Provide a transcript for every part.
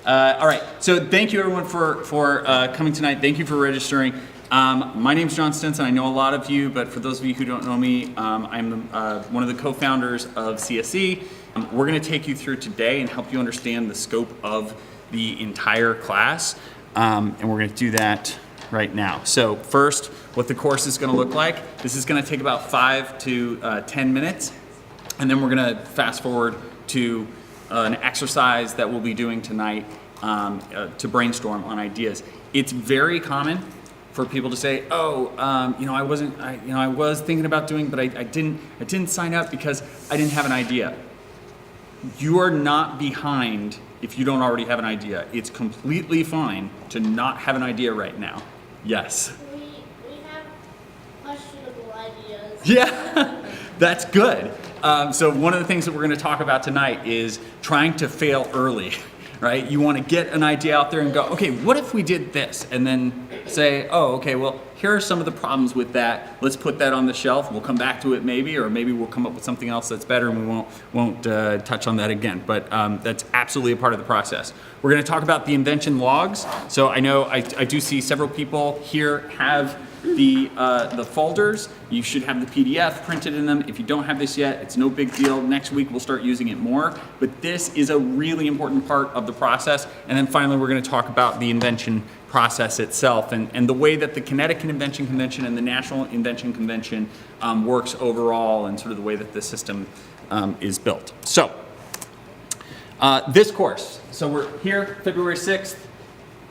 All right, so thank you everyone for coming tonight. Thank you for registering. My name's John Stinson. I know a lot of you, but for those of you who don't know me, I'm one of the co-founders of CSE. We're going to take you through today and help you understand the scope of the entire class, and we're going to do that right now. So first, what the course is going to look like. This is going to take about 5 to 10 minutes, and then we're going to fast forward to an exercise that we'll be doing tonight to brainstorm on ideas. It's very common for people to say, "Oh, I was thinking about doing, but I didn't sign up because I didn't have an idea." You are not behind if you don't already have an idea. It's completely fine to not have an idea right now. Yes. We have questionable ideas. Yeah, that's good. So one of the things that we're going to talk about tonight is trying to fail early, right? You want to get an idea out there and go, okay, what if we did this? And then say, oh, okay, well, here are some of the problems with that. Let's put that on the shelf. We'll come back to it maybe, or maybe we'll come up with something else that's better and we won't touch on that again. But that's absolutely a part of the process. We're going to talk about the invention logs. So I know I do see several people here have the folders. You should have the PDF printed in them. If you don't have this yet, it's no big deal. Next week we'll start using it more. But this is a really important part of the process. And then finally we're going to talk about the invention process itself and the way that the Connecticut Invention Convention and the National Invention Convention works overall, and sort of the way that the system is built. So this course, so we're here February 6th.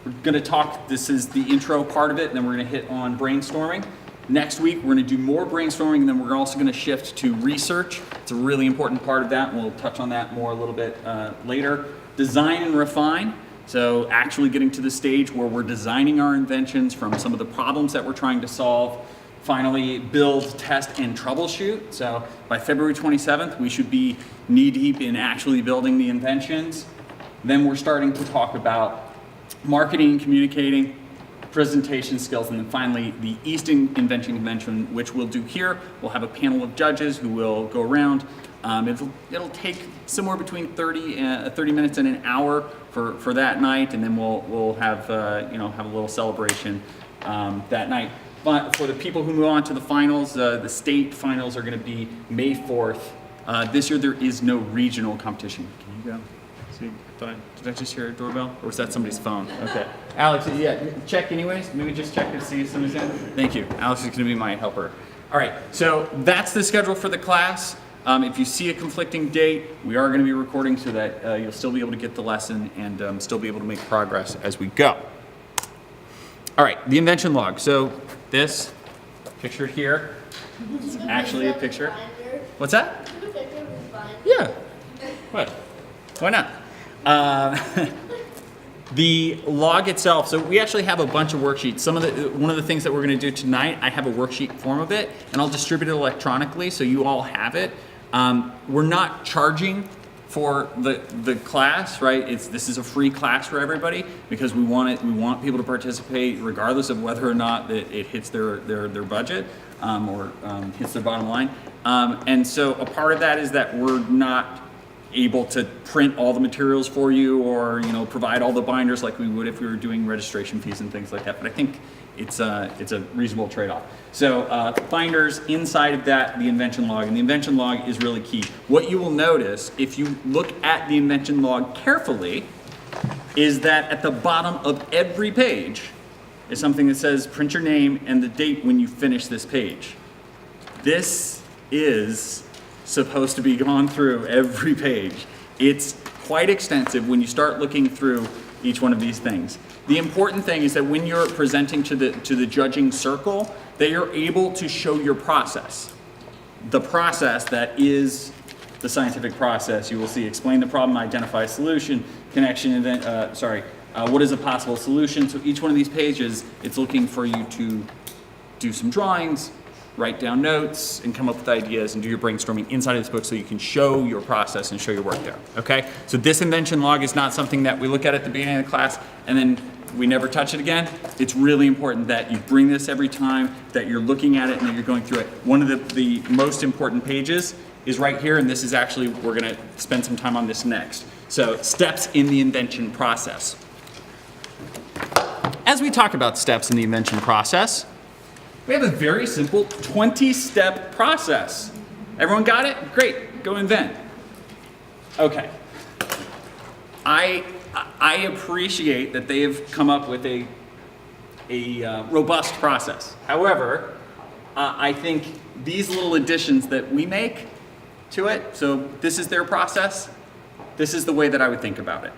We're going to talk, this is the intro part of it, and then we're going to hit on brainstorming. Next week, we're going to do more brainstorming, and then we're also going to shift to research. It's a really important part of that, and we'll touch on that more a little bit later. Design and refine, so actually getting to the stage where we're designing our inventions from some of the problems that we're trying to solve. Finally, build, test, and troubleshoot. So by February 27th, we should be knee-deep in actually building the inventions. Then we're starting to talk about marketing, communicating, presentation skills, and then finally the East Invention Convention, which we'll do here. We'll have a panel of judges who will go around. It'll take somewhere between 30 minutes and an hour for that night, and then we'll have have a little celebration that night. But for the people who move on to the finals, the state finals are going to be May 4th. This year there is no regional competition. Can you go? See, did I just hear a doorbell? Or was that somebody's phone? Okay. Alex, yeah, check anyways. Maybe just check to see if somebody's in. Thank you. Alex is going to be my helper. All right, so that's the schedule for the class. If you see a conflicting date, we are going to be recording so that you'll still be able to get the lesson and still be able to make progress as we go. All right, the invention log. So this pictured here is actually a picture. What's that? Yeah. What? Why not? The log itself, so we actually have a bunch of worksheets. One of the things that we're going to do tonight, I have a worksheet form of it, and I'll distribute it electronically so you all have it. We're not charging for the class, right? This is a free class for everybody because we want people to participate regardless of whether or not it hits their budget or hits their bottom line. And so a part of that is that we're not able to print all the materials for you or provide all the binders like we would if we were doing registration fees and things like that. But I think it's a reasonable trade-off. So binders, inside of that, the invention log, and the invention log is really key. What you will notice if you look at the invention log carefully is that at the bottom of every page is something that says print your name and the date when you finish this page. This is supposed to be gone through every page. It's quite extensive when you start looking through each one of these things. The important thing is that when you're presenting to the judging circle, that you're able to show your process. The process that is the scientific process. You will see explain the problem, identify a solution, connection, what is a possible solution. So each one of these pages, it's looking for you to do some drawings, write down notes, and come up with ideas and do your brainstorming inside of this book so you can show your process and show your work there, okay? So this invention log is not something that we look at the beginning of the class and then we never touch it again. It's really important that you bring this every time, that you're looking at it and that you're going through it. One of the most important pages is right here, and this is actually, we're gonna spend some time on this next. So steps in the invention process. As we talk about steps in the invention process, we have a very simple 20-step process. Everyone got it? Great, go invent. Okay. I appreciate that they have come up with a robust process. However, I think these little additions that we make to it, so this is their process, this is the way that I would think about it.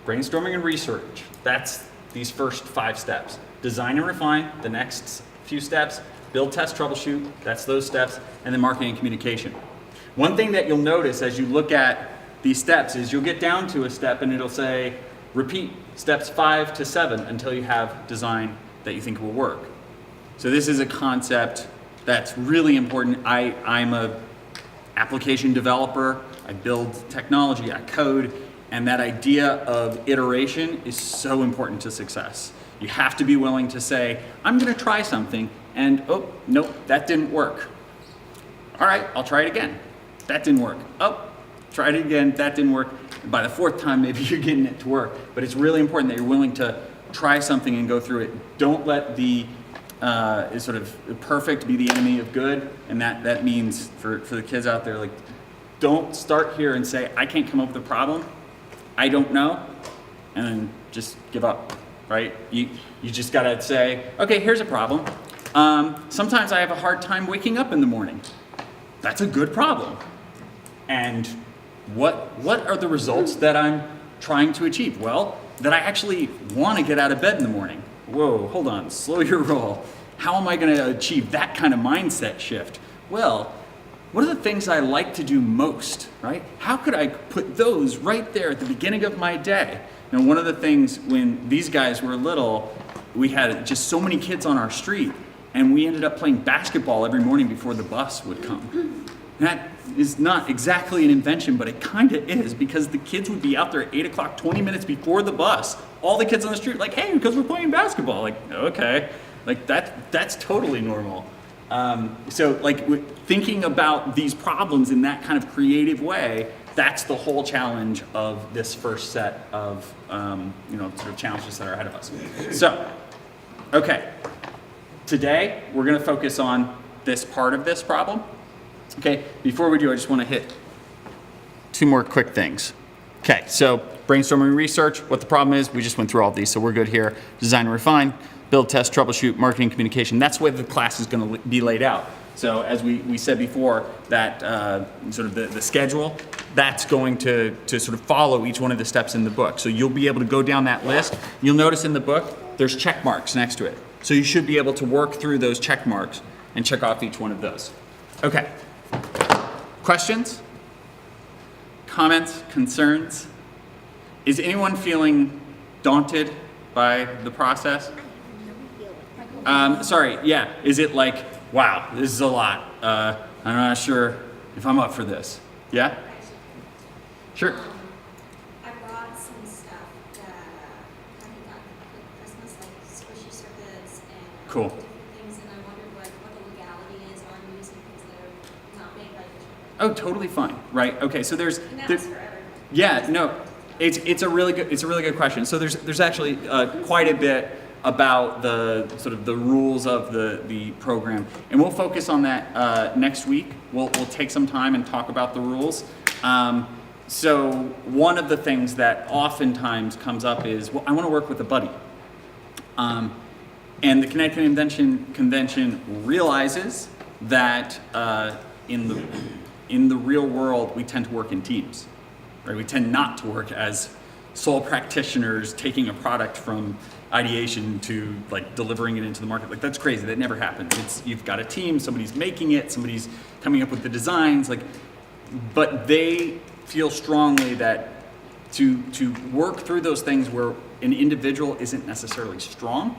Brainstorming and research, that's these first 5 steps. Design and refine, the next few steps. Build, test, troubleshoot, that's those steps. And then marketing and communication. One thing that you'll notice as you look at these steps is you'll get down to a step and it'll say, repeat steps 5 to 7 until you have design that you think will work. So this is a concept that's really important. I'm a application developer, I build technology, I code, and that idea of iteration is so important to success. You have to be willing to say, I'm gonna try something, and oh, nope, that didn't work. All right, I'll try it again. That didn't work. Oh, tried it again, that didn't work. By the 4th time, maybe you're getting it to work. But it's really important that you're willing to try something and go through it. Don't let the sort of perfect be the enemy of good. And that means for the kids out there, like, don't start here and say, I can't come up with a problem. I don't know. And then just give up, right? You just gotta say, okay, here's a problem. Sometimes I have a hard time waking up in the morning. That's a good problem. And what are the results that I'm trying to achieve? Well, that I actually want to get out of bed in the morning. Whoa, hold on, slow your roll. How am I going to achieve that kind of mindset shift? Well, what are the things I like to do most, right? How could I put those right there at the beginning of my day? Now, one of the things when these guys were little, we had just so many kids on our street, and we ended up playing basketball every morning before the bus would come. And that is not exactly an invention, but it kind of is, because the kids would be out there at 8 o'clock, 20 minutes before the bus. All the kids on the street like, hey, because we're playing basketball. Like, okay, like that's totally normal. So like thinking about these problems in that kind of creative way, that's the whole challenge of this first set of sort of challenges that are ahead of us. So, okay, today we're going to focus on this part of this problem. Okay, before we do, I just want to hit 2 more quick things. Okay, so brainstorming research, what the problem is, we just went through all of these, so we're good here. Design and refine, build, test, troubleshoot, marketing, communication. That's the way the class is going to be laid out. So as we said before, that sort of the schedule, that's going to sort of follow each one of the steps in the book. So you'll be able to go down that list. You'll notice in the book, there's check marks next to it. So you should be able to work through those check marks and check off each one of those. Okay. Questions? Comments? Concerns? Is anyone feeling daunted by the process? Sorry, yeah. Is it like, wow, this is a lot. I'm not sure if I'm up for this. Yeah? Sure. I brought some stuff that I got for Christmas, like squishy circuits and Cool. different things, and I wondered what the legality is on using things that are not made by the Oh, totally fine. Right. Okay. So there's. And there- that's for everyone. Yeah. No. It's a really good question. So there's actually quite a bit about the sort of the rules of the program, and we'll focus on that next week. We'll take some time and talk about the rules. So one of the things that oftentimes comes up is, well, I want to work with a buddy. And the Connecticut Invention Convention realizes that in the real world, we tend to work in teams. Right? We tend not to work as sole practitioners taking a product from ideation to like delivering it into the market. Like that's crazy. That never happens. You've got a team, somebody's making it, somebody's coming up with the designs, but they feel strongly that to work through those things where an individual isn't necessarily strong,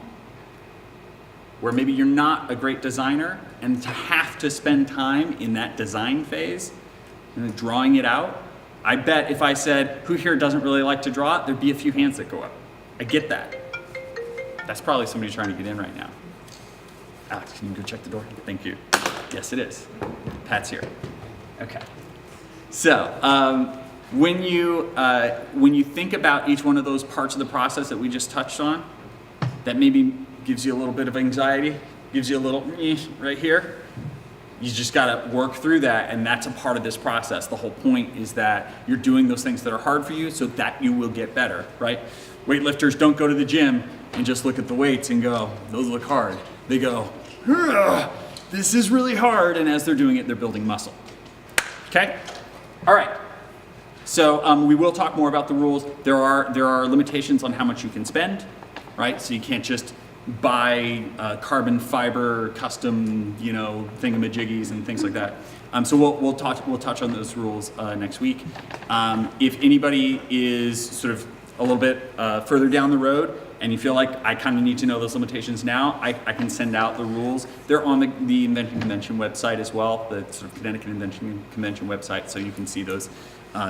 where maybe you're not a great designer, and to have to spend time in that design phase and drawing it out. I bet if I said, who here doesn't really like to draw, there'd be a few hands that go up. I get that. That's probably somebody trying to get in right now. Alex, can you go check the door? Thank you. Yes, it is. Pat's here. Okay. So, when you think about each one of those parts of the process that we just touched on, that maybe gives you a little bit of anxiety, gives you a little right here, you just gotta work through that, and that's a part of this process. The whole point is that you're doing those things that are hard for you so that you will get better, right? Weightlifters don't go to the gym and just look at the weights and go, those look hard. They go, this is really hard, and as they're doing it, they're building muscle. Okay? All right. So we will talk more about the rules. There are limitations on how much you can spend, right? So you can't just buy carbon fiber custom, thingamajiggies and things like that. So we'll touch on those rules next week. If anybody is sort of a little bit further down the road and you feel like I kind of need to know those limitations now, I can send out the rules. They're on the Invention Convention website as well, the sort of Connecticut Invention Convention website, so you can see those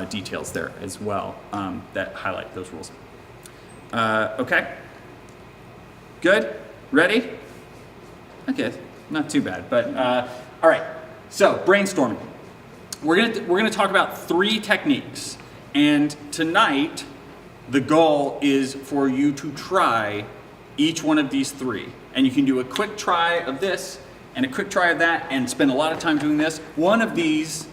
details there as well that highlight those rules. Okay? Good? Ready? Okay, not too bad, but all right. So brainstorming. We're gonna talk about 3 techniques, and tonight the goal is for you to try each one of these 3, and you can do a quick try of this and a quick try of that, and spend a lot of time doing this. One of these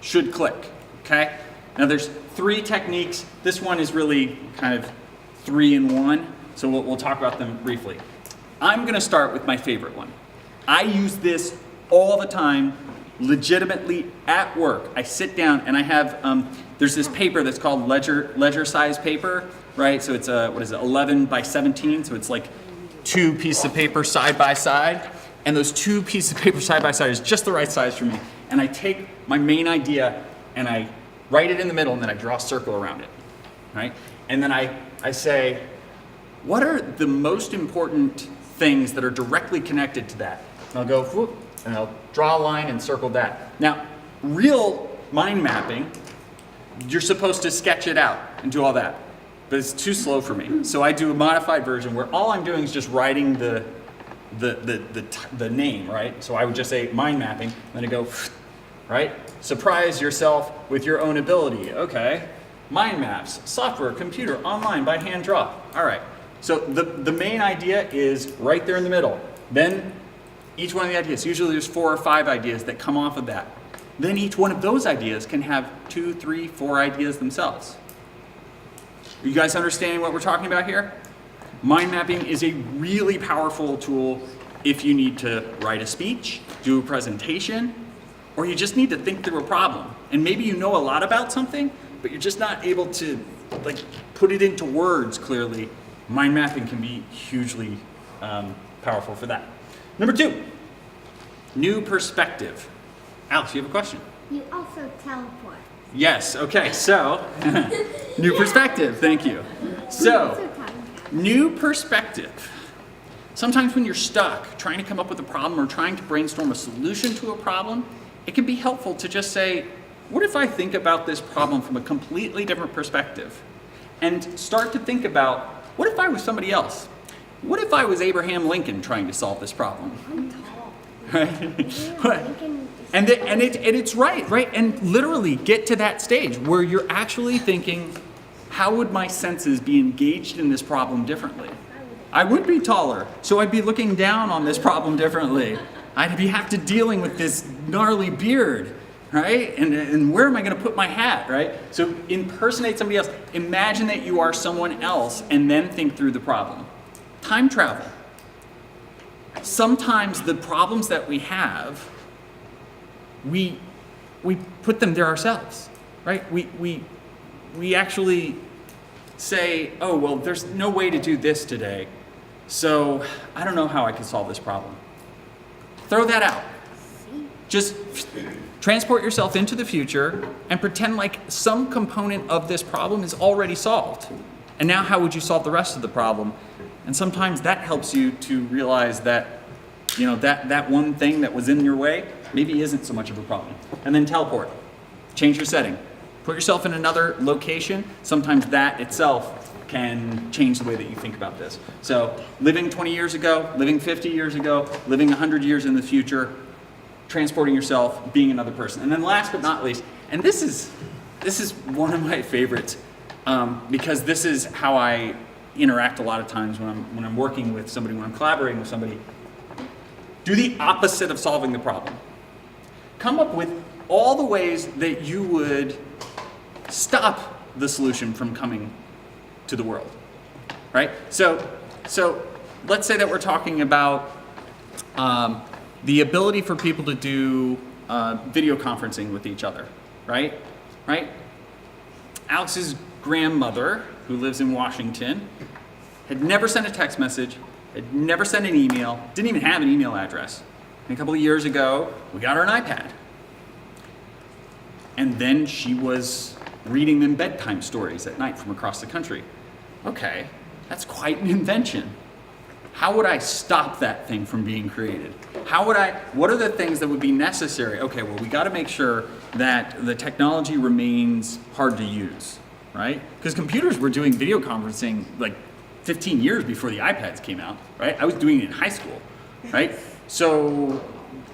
should click. Okay. Now there's 3 techniques. This one is really kind of 3 in 1. So we'll talk about them briefly. I'm gonna start with my favorite one. I use this all the time, legitimately at work. I sit down and I have, there's this paper that's called ledger size paper, right? So it's 11 by 17, so it's like 2 pieces of paper side by side. And those 2 pieces of paper side by side is just the right size for me. And I take my main idea and I write it in the middle and then I draw a circle around it, right? And then I say, what are the most important things that are directly connected to that? And I'll go, whoop, and I'll draw a line and circle that. Now, real mind mapping, you're supposed to sketch it out and do all that, but it's too slow for me. So I do a modified version where all I'm doing is just writing the name, right? So I would just say mind mapping, and then I go, right? Surprise yourself with your own ability. Okay, mind maps, software, computer, online, by hand draw. All right. So the main idea is right there in the middle. Then each one of the ideas, usually there's 4 or 5 ideas that come off of that. Then each one of those ideas can have 2, 3, 4 ideas themselves. Are you guys understanding what we're talking about here? Mind mapping is a really powerful tool if you need to write a speech, do a presentation, or you just need to think through a problem. And maybe you know a lot about something, but you're just not able to put it into words clearly. Mind mapping can be hugely powerful for that. Number 2, new perspective. Alex, you have a question? You also teleport. Yes, okay, so, new perspective, thank you. So, new perspective. Sometimes when you're stuck trying to come up with a problem or trying to brainstorm a solution to a problem, it can be helpful to just say, what if I think about this problem from a completely different perspective? And start to think about, what if I was somebody else? What if I was Abraham Lincoln trying to solve this problem? Right? And it's right? And literally get to that stage where you're actually thinking, how would my senses be engaged in this problem differently? I would be taller, so I'd be looking down on this problem differently. I'd be have to dealing with this gnarly beard, right? And where am I gonna put my hat, right? So impersonate somebody else. Imagine that you are someone else and then think through the problem. Time travel. Sometimes the problems that we have, we put them there ourselves, right? We actually say, oh, well, there's no way to do this today, so I don't know how I can solve this problem. Throw that out. Just transport yourself into the future and pretend like some component of this problem is already solved. And now how would you solve the rest of the problem? And sometimes that helps you to realize that, that one thing that was in your way maybe isn't so much of a problem. And then teleport. Change your setting. Put yourself in another location. Sometimes that itself can change the way that you think about this. So living 20 years ago, living 50 years ago, living 100 years in the future, transporting yourself, being another person. And then last but not least, and this is this is one of my favorites because this is how I interact a lot of times when I'm working with somebody, when I'm collaborating with somebody. Do the opposite of solving the problem. Come up with all the ways that you would stop the solution from coming to the world, right? So let's say that we're talking about the ability for people to do video conferencing with each other, right? Alex's grandmother, who lives in Washington, had never sent a text message, had never sent an email, didn't even have an email address. And a couple of years ago, we got her an iPad. And then she was reading them bedtime stories at night from across the country. Okay, that's quite an invention. How would I stop that thing from being created? What are the things that would be necessary? Okay, well, we got to make sure that the technology remains hard to use, right? Because computers were doing video conferencing like 15 years before the iPads came out, right? I was doing it in high school, right? So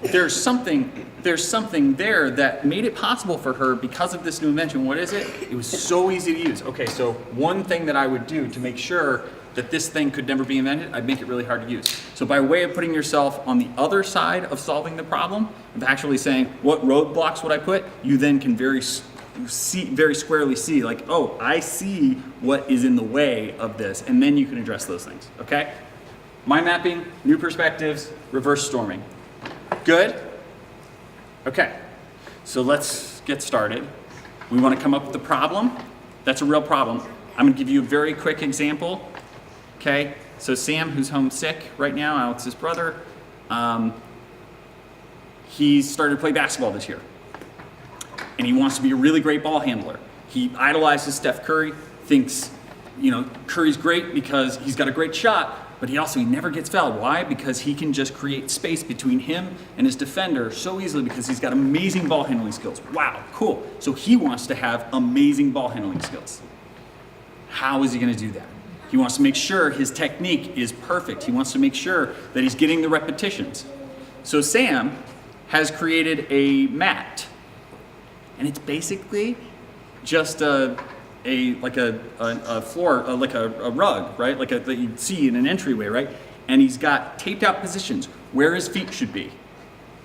there's something there that made it possible for her because of this new invention. What is it? It was so easy to use. Okay, so one thing that I would do to make sure that this thing could never be invented, I'd make it really hard to use. So by way of putting yourself on the other side of solving the problem, of actually saying, what roadblocks would I put? You then can very squarely see, like, oh, I see what is in the way of this, and then you can address those things, okay? Mind mapping, new perspectives, reverse storming. Good? Okay, so let's get started. We want to come up with the problem. That's a real problem. I'm going to give you a very quick example. Okay, so Sam, who's home sick right now, Alex's brother, he started to play basketball this year. And he wants to be a really great ball handler. He idolizes Steph Curry, thinks, Curry's great because he's got a great shot, but he never gets fouled. Why? Because he can just create space between him and his defender so easily because he's got amazing ball handling skills. Wow, cool. So he wants to have amazing ball handling skills. How is he going to do that? He wants to make sure his technique is perfect. He wants to make sure that he's getting the repetitions. So Sam has created a mat. And it's basically just a floor, like a rug, right? That you'd see in an entryway, right? And he's got taped out positions where his feet should be.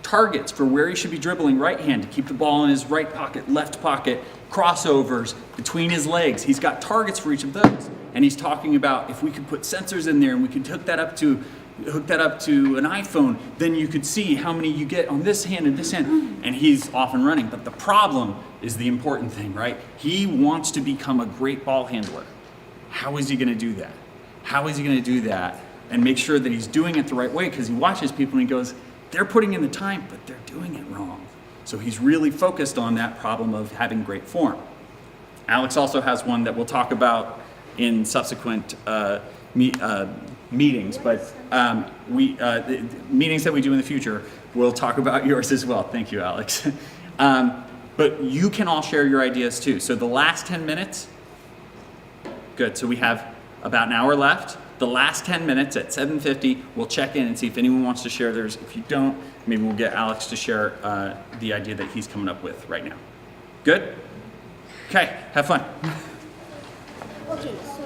Targets for where he should be dribbling right hand to keep the ball in his right pocket, left pocket, crossovers between his legs. He's got targets for each of those. And he's talking about if we could put sensors in there and we could hook that up to an iPhone, then you could see how many you get on this hand and this hand. And he's off and running. But the problem is the important thing, right? He wants to become a great ball handler. How is he going to do that? How is he going to do that and make sure that he's doing it the right way? Because he watches people and he goes, they're putting in the time, but they're doing it wrong. So he's really focused on that problem of having great form. Alex also has one that we'll talk about in subsequent meetings, but the meetings that we do in the future, we'll talk about yours as well. Thank you, Alex. But you can all share your ideas too. So the last 10 minutes, good. So we have about an hour left. The last 10 minutes at 7:50, we'll check in and see if anyone wants to share theirs. If you don't, maybe we'll get Alex to share the idea that he's coming up with right now. Good? Okay, have fun. Okay, so